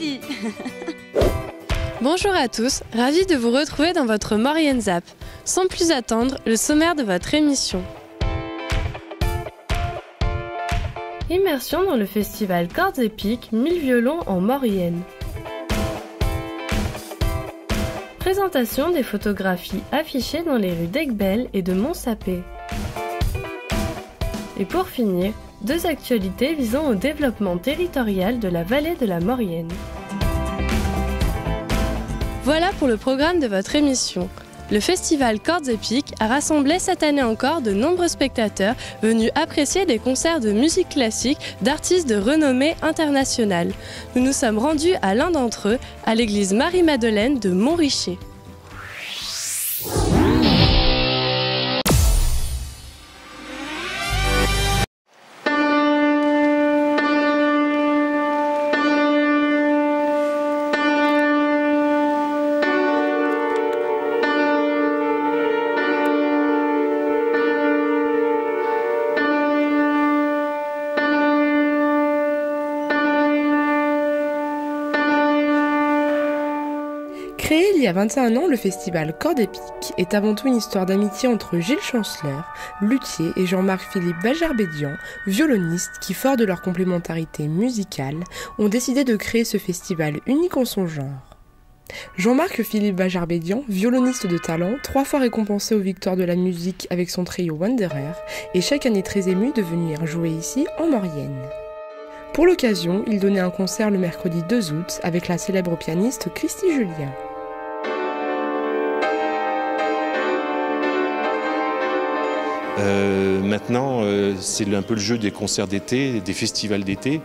ici. Bonjour à tous, ravi de vous retrouver dans votre Maurienne Zap. Sans plus attendre, le sommaire de votre émission. Immersion dans le festival Cordes Épiques 1000 violons en Maurienne. Présentation des photographies affichées dans les rues d'Aiguebelle et de Montsapé. Et pour finir, 2 actualités visant au développement territorial de la vallée de la Maurienne. Voilà pour le programme de votre émission. Le festival Cordes Épiques a rassemblé cette année encore de nombreux spectateurs venus apprécier des concerts de musique classique d'artistes de renommée internationale. Nous nous sommes rendus à l'un d'entre eux, à l'église Marie-Madeleine de Montricher. Créé il y a 21 ans, le festival Cordes Épiques est avant tout une histoire d'amitié entre Gilles Chanceleur, luthier, et Jean-Marc-Philippe Bajarbédian, violoniste, qui, fort de leur complémentarité musicale, ont décidé de créer ce festival unique en son genre. Jean-Marc-Philippe Bajarbédian, violoniste de talent, 3 fois récompensé aux Victoires de la musique avec son trio Wanderer, est chaque année très ému de venir jouer ici en Maurienne. Pour l'occasion, il donnait un concert le mercredi 2 août avec la célèbre pianiste Christy Julien. Maintenant, c'est un peu le jeu des concerts d'été, des festivals d'été.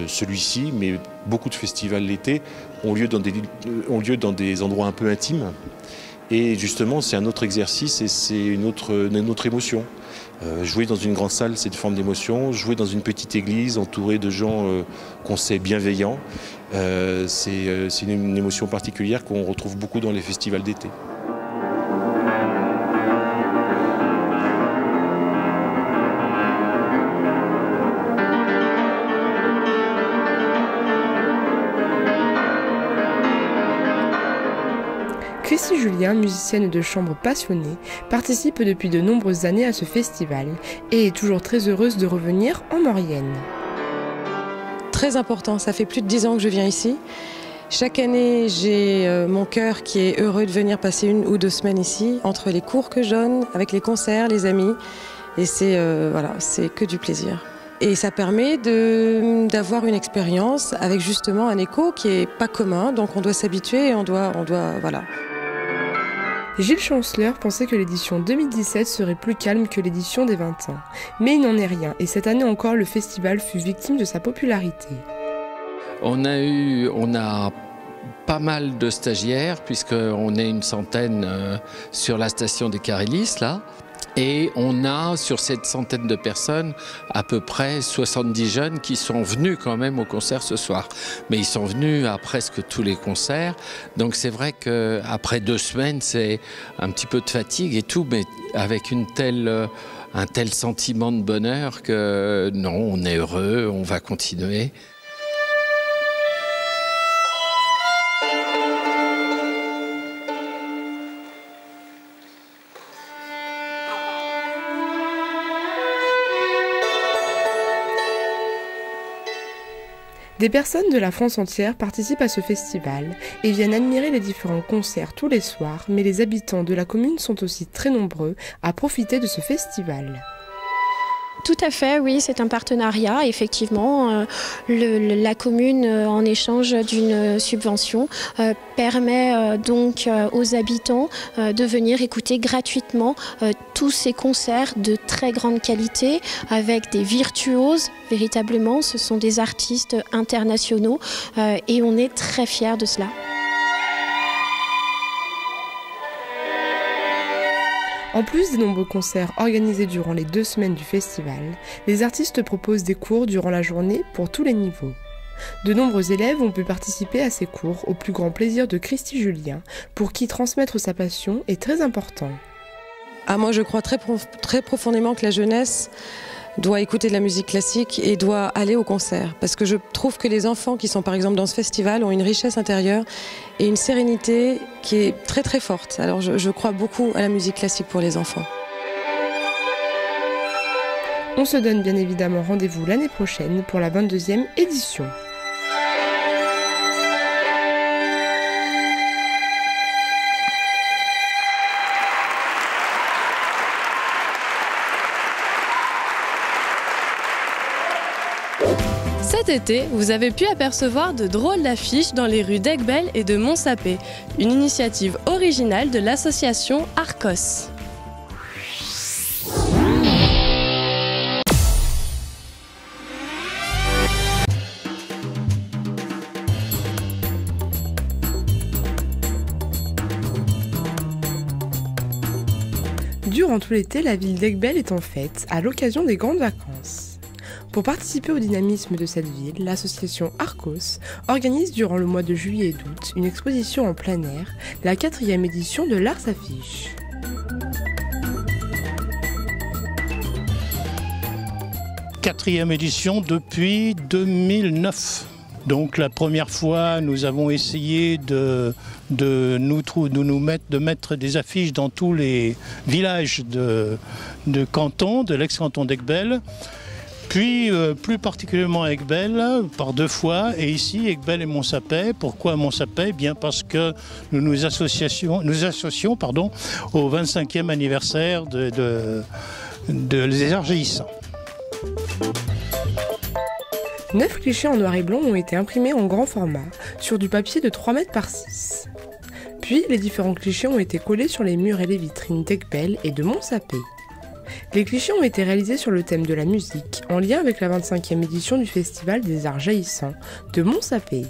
Celui-ci, mais beaucoup de festivals l'été, ont lieu dans des endroits un peu intimes. Et justement, c'est un autre exercice et c'est une autre émotion. Jouer dans une grande salle, c'est une forme d'émotion. Jouer dans une petite église entourée de gens qu'on sait bienveillants, c'est une émotion particulière qu'on retrouve beaucoup dans les festivals d'été. Christy Julien, musicienne de chambre passionnée, participe depuis de nombreuses années à ce festival et est toujours très heureuse de revenir en Maurienne. Très important, ça fait plus de 10 ans que je viens ici. Chaque année, j'ai mon cœur qui est heureux de venir passer 1 ou 2 semaines ici, entre les cours que je donne, avec les concerts, les amis. Et c'est que du plaisir. Et ça permet d'avoir une expérience avec justement un écho qui n'est pas commun, donc on doit s'habituer et on doit voilà. Gilles Chanceleur pensait que l'édition 2017 serait plus calme que l'édition des 20 ans. Mais il n'en est rien, et cette année encore, le festival fut victime de sa popularité. On a pas mal de stagiaires, puisqu'on est une centaine sur la station des Carélis, là. Et on a, sur cette centaine de personnes, à peu près 70 jeunes qui sont venus quand même au concert ce soir. Mais ils sont venus à presque tous les concerts. Donc c'est vrai qu'après 2 semaines, c'est un petit peu de fatigue et tout, mais avec un tel sentiment de bonheur que non, on est heureux, on va continuer. Des personnes de la France entière participent à ce festival et viennent admirer les différents concerts tous les soirs, mais les habitants de la commune sont aussi très nombreux à profiter de ce festival. Tout à fait, oui, c'est un partenariat. Effectivement, la commune, en échange d'une subvention, permet donc aux habitants de venir écouter gratuitement tous ces concerts de très grande qualité avec des virtuoses. Véritablement, ce sont des artistes internationaux et on est très fiers de cela. En plus des nombreux concerts organisés durant les 2 semaines du festival, les artistes proposent des cours durant la journée pour tous les niveaux. De nombreux élèves ont pu participer à ces cours au plus grand plaisir de Christy Julien, pour qui transmettre sa passion est très important. Moi je crois très profondément que la jeunesse doit écouter de la musique classique et doit aller au concert. Parce que je trouve que les enfants qui sont par exemple dans ce festival ont une richesse intérieure et une sérénité qui est très très forte. Alors je crois beaucoup à la musique classique pour les enfants. On se donne bien évidemment rendez-vous l'année prochaine pour la 22e édition. Cet été, vous avez pu apercevoir de drôles d'affiches dans les rues d'Aiguebelle et de Montsapé, une initiative originale de l'association Arcos. Durant tout l'été, la ville d'Aiguebelle est en fête à l'occasion des grandes vacances. Pour participer au dynamisme de cette ville, l'association Arcos organise durant le mois de juillet et d'août une exposition en plein air, la 4e édition de l'Ars Affiche. Quatrième édition depuis 2009. Donc la première fois, nous avons essayé de mettre des affiches dans tous les villages de canton, de l'ex-canton d'Aiguebelle. Puis, plus particulièrement à Aiguebelle, par 2 fois, et ici, Aiguebelle et Montsapé. Pourquoi Montsapé? Bien parce que nous nous associons au 25e anniversaire des Argéissants. 9 clichés en noir et blanc ont été imprimés en grand format, sur du papier de 3 mètres par 6. Puis, les différents clichés ont été collés sur les murs et les vitrines d'Aiguebelle et de Montsapé. Les clichés ont été réalisés sur le thème de la musique, en lien avec la 25e édition du Festival des Arts Jaillissants de Montsapé.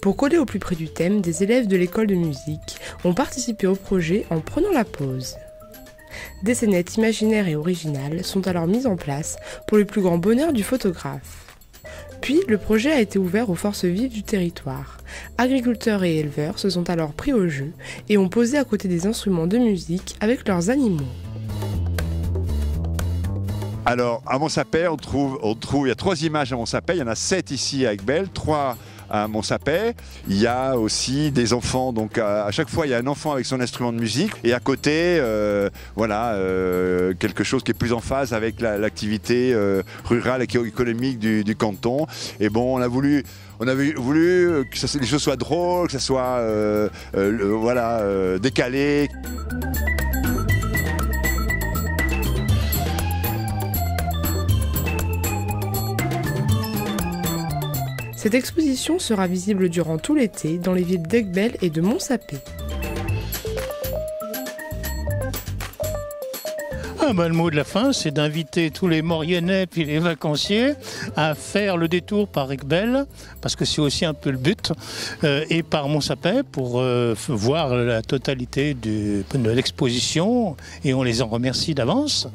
Pour coller au plus près du thème, des élèves de l'école de musique ont participé au projet en prenant la pause. Des scénettes imaginaires et originales sont alors mises en place pour le plus grand bonheur du photographe. Puis, le projet a été ouvert aux forces vives du territoire. Agriculteurs et éleveurs se sont alors pris au jeu et ont posé à côté des instruments de musique avec leurs animaux. Alors, à Montsapé, il y a 3 images à Montsapé. Il y en a 7 ici à Aiguebelle, 3 à Montsapé. Il y a aussi des enfants. Donc, à chaque fois, il y a un enfant avec son instrument de musique. Et à côté, quelque chose qui est plus en phase avec l'activité rurale et économique du canton. Et bon, on avait voulu que les choses soient drôles, que ça soit décalé. Cette exposition sera visible durant tout l'été dans les villes d'Aiguebelle et de Montsapé. Le mot de la fin, c'est d'inviter tous les Mauriennais et les vacanciers à faire le détour par Aiguebelle, parce que c'est aussi un peu le but, et par Montsapé pour voir la totalité de l'exposition, et on les en remercie d'avance.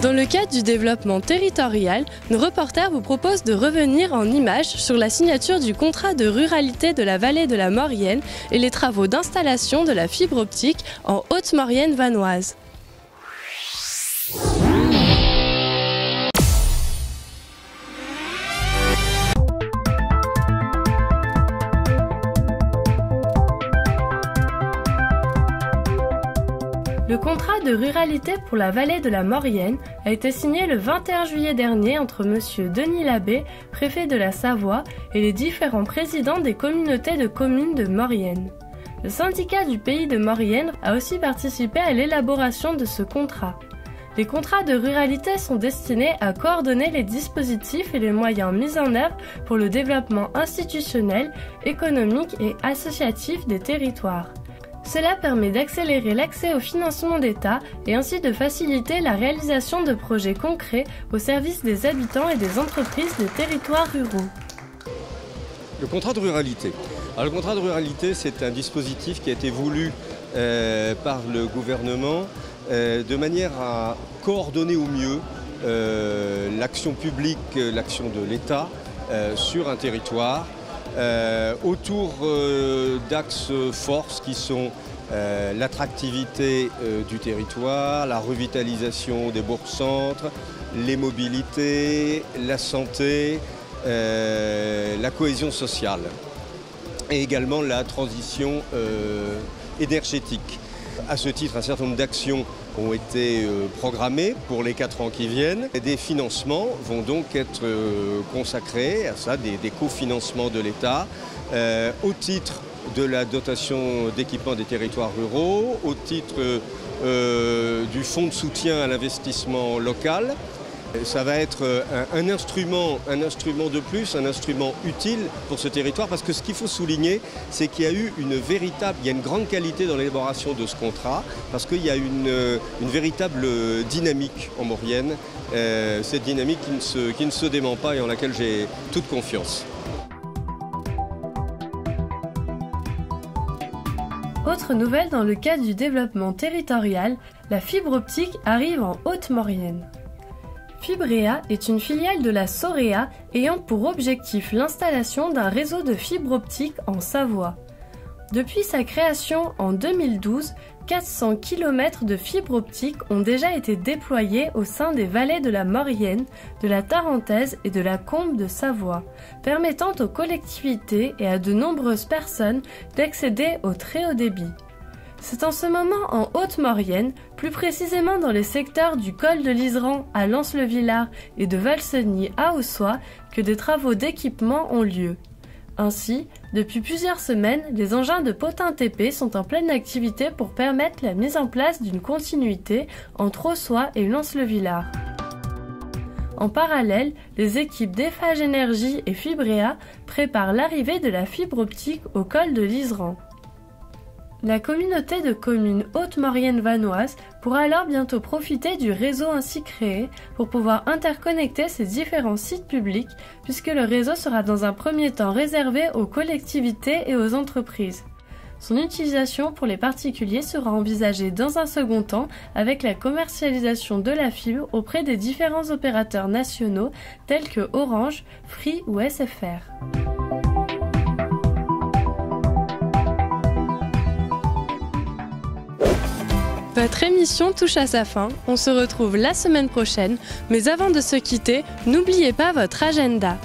Dans le cadre du développement territorial, nos reporters vous proposent de revenir en images sur la signature du contrat de ruralité de la vallée de la Maurienne et les travaux d'installation de la fibre optique en Haute-Maurienne vanoise. Le contrat de ruralité pour la vallée de la Maurienne a été signé le 21 juillet dernier entre M. Denis Labbé, préfet de la Savoie, et les différents présidents des communautés de communes de Maurienne. Le syndicat du pays de Maurienne a aussi participé à l'élaboration de ce contrat. Les contrats de ruralité sont destinés à coordonner les dispositifs et les moyens mis en œuvre pour le développement institutionnel, économique et associatif des territoires. Cela permet d'accélérer l'accès au financement d'État et ainsi de faciliter la réalisation de projets concrets au service des habitants et des entreprises des territoires ruraux. Le contrat de ruralité. Alors, le contrat de ruralité, c'est un dispositif qui a été voulu par le gouvernement de manière à coordonner au mieux l'action publique, l'action de l'État sur un territoire autour d'axes forces qui sont l'attractivité du territoire, la revitalisation des bourgs-centres, les mobilités, la santé, la cohésion sociale et également la transition énergétique. À ce titre, un certain nombre d'actions ont été programmées pour les 4 ans qui viennent. Et des financements vont donc être consacrés à ça, des cofinancements de l'État, au titre de la dotation d'équipement des territoires ruraux, au titre du fonds de soutien à l'investissement local. Ça va être un instrument de plus, un instrument utile pour ce territoire, parce que ce qu'il faut souligner, c'est qu'il y a eu une grande qualité dans l'élaboration de ce contrat, parce qu'il y a une véritable dynamique en Maurienne, cette dynamique qui ne se dément pas et en laquelle j'ai toute confiance. Autre nouvelle dans le cadre du développement territorial, la fibre optique arrive en Haute-Maurienne. Fibrea est une filiale de la Sorea ayant pour objectif l'installation d'un réseau de fibre optique en Savoie. Depuis sa création en 2012, 400 km de fibre optique ont déjà été déployés au sein des vallées de la Maurienne, de la Tarentaise et de la Combe de Savoie, permettant aux collectivités et à de nombreuses personnes d'accéder au très haut débit. C'est en ce moment en Haute-Maurienne, plus précisément dans les secteurs du col de l'Iseran à Lens-le-Villard et de Valseny à Ossois, que des travaux d'équipement ont lieu. Ainsi, depuis plusieurs semaines, les engins de potin TP sont en pleine activité pour permettre la mise en place d'une continuité entre Ossois et Lens-le-Villard. En parallèle, les équipes d'Eiffage Énergie et Fibrea préparent l'arrivée de la fibre optique au col de l'Iseran. La communauté de communes Haute-Maurienne-Vanoise pourra alors bientôt profiter du réseau ainsi créé pour pouvoir interconnecter ces différents sites publics, puisque le réseau sera dans un premier temps réservé aux collectivités et aux entreprises. Son utilisation pour les particuliers sera envisagée dans un second temps avec la commercialisation de la fibre auprès des différents opérateurs nationaux tels que Orange, Free ou SFR. Votre émission touche à sa fin, on se retrouve la semaine prochaine, mais avant de se quitter, n'oubliez pas votre agenda.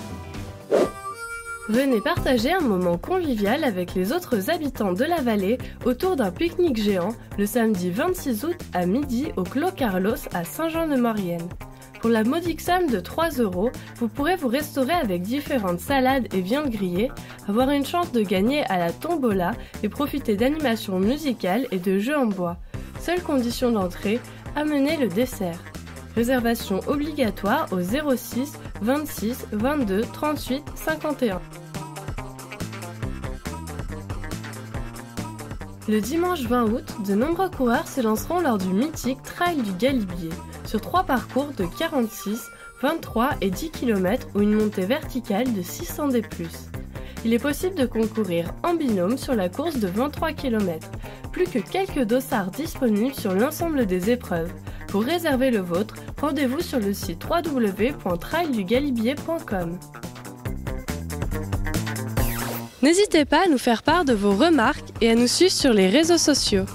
Venez partager un moment convivial avec les autres habitants de la vallée autour d'un pique-nique géant le samedi 26 août à midi au Clos Carlos à Saint-Jean-de-Maurienne. Pour la modique somme de 3 €, vous pourrez vous restaurer avec différentes salades et viandes grillées, avoir une chance de gagner à la tombola et profiter d'animations musicales et de jeux en bois. Seule condition d'entrée, amener le dessert. Réservation obligatoire au 06 26 22 38 51. Le dimanche 20 août, de nombreux coureurs se lanceront lors du mythique Trail du Galibier, sur 3 parcours de 46, 23 et 10 km ou une montée verticale de 600 D+. Il est possible de concourir en binôme sur la course de 23 km. Plus que quelques dossards disponibles sur l'ensemble des épreuves. Pour réserver le vôtre, rendez-vous sur le site www.traildugalibier.com. N'hésitez pas à nous faire part de vos remarques et à nous suivre sur les réseaux sociaux.